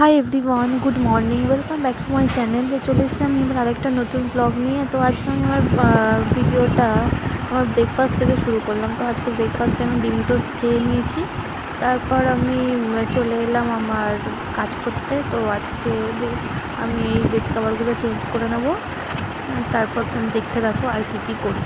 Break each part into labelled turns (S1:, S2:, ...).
S1: Hi everyone, good morning, welcome back to my channel. চলে এসেছি আমি এবার আরেকটা নতুন ব্লগ নিয়ে। তো আজকে আমি আমার ভিডিওটা আমার ব্রেকফাস্ট থেকে শুরু করলাম। তো আজকে ব্রেকফাস্টে আমি ডিম টোস্ট খেয়ে নিয়েছি। তারপর আমি চলে এলাম আমার কাজ করতে। তো আজকে আমি এই বেড কাভারগুলো চেঞ্জ করে নেব। তারপর তুমি দেখতে থাকো আর কী করি।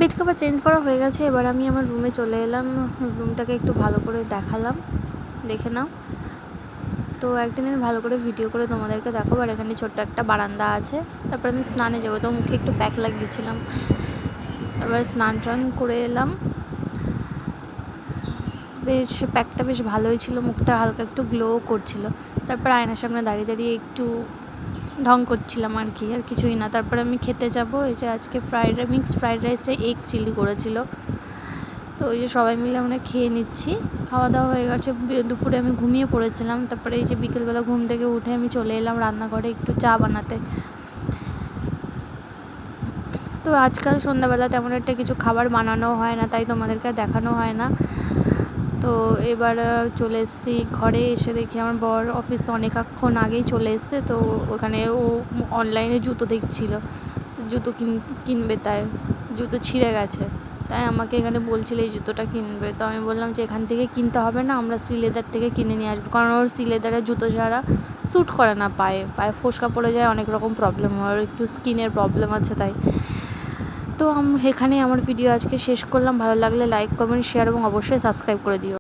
S1: বেড কভার চেঞ্জ করা হয়ে গেছে। এবার আমি আমার রুমে চলে এলাম। রুমটাকে একটু ভালো করে দেখালাম, দেখে নাও। তো একদিন আমি ভালো করে ভিডিও করে তোমাদেরকে দেখাবো। আর এখানে ছোট্ট একটা বারান্দা আছে। তারপর আমি স্নানে যাবো, তো মুখে একটু প্যাক লাগিয়েছিলাম। এবার স্নান টান করে এলাম। বেশ প্যাকটা বেশ ভালোই ছিল, মুখটা হালকা একটু গ্লো করছিল। তারপর আয়নার সামনে দাঁড়িয়ে দাঁড়িয়ে একটু ঢং করছিলাম আর কিছুই না। তারপরে আমি খেতে যাব। এই যে আজকে মিক্সড ফ্রাইড রাইসে এগ চিলি করেছিল। তো ওই যে সবাই মিলে আমরা খেয়ে নিচ্ছি। খাওয়া দাওয়া হয়ে গেছে। দুপুরে আমি ঘুমিয়ে পড়েছিলাম। তারপরে এই যে বিকেলবেলা ঘুম থেকে উঠে আমি চলে এলাম রান্নাঘরে একটু চা বানাতে। তো আজকাল সন্ধ্যাবেলা তেমন একটা কিছু খাবার বানানো হয় না, তাই তোমাদেরকে দেখানো হয় না। তো এবার চলে এসেছি ঘরে। এসে দেখি আমার বর অফিসে অনেকক্ষণ আগেই চলে এসছে। তো ওখানে ও অনলাইনে জুতো দেখছিল, জুতো কিনবে। তাই জুতো ছিঁড়ে গেছে, তাই আমাকে এখানে বলছিল এই জুতোটা কিনবে। তো আমি বললাম যে এখান থেকে কিনতে হবে না, আমরা শ্রীলেদার থেকে কিনে নিয়ে আসবো। কারণ ওর শ্রীলেদারের জুতো ছাড়া স্যুট করে না, পায়ে ফোসকা পড়ে যায়, অনেক রকম প্রবলেম হয়, ওর একটু স্কিনের প্রবলেম আছে তাই। তো এখানেই আমার ভিডিও আজকে শেষ করলাম। ভালো লাগলে লাইক, কমেন্ট, শেয়ার এবং অবশ্যই সাবস্ক্রাইব করে দিও।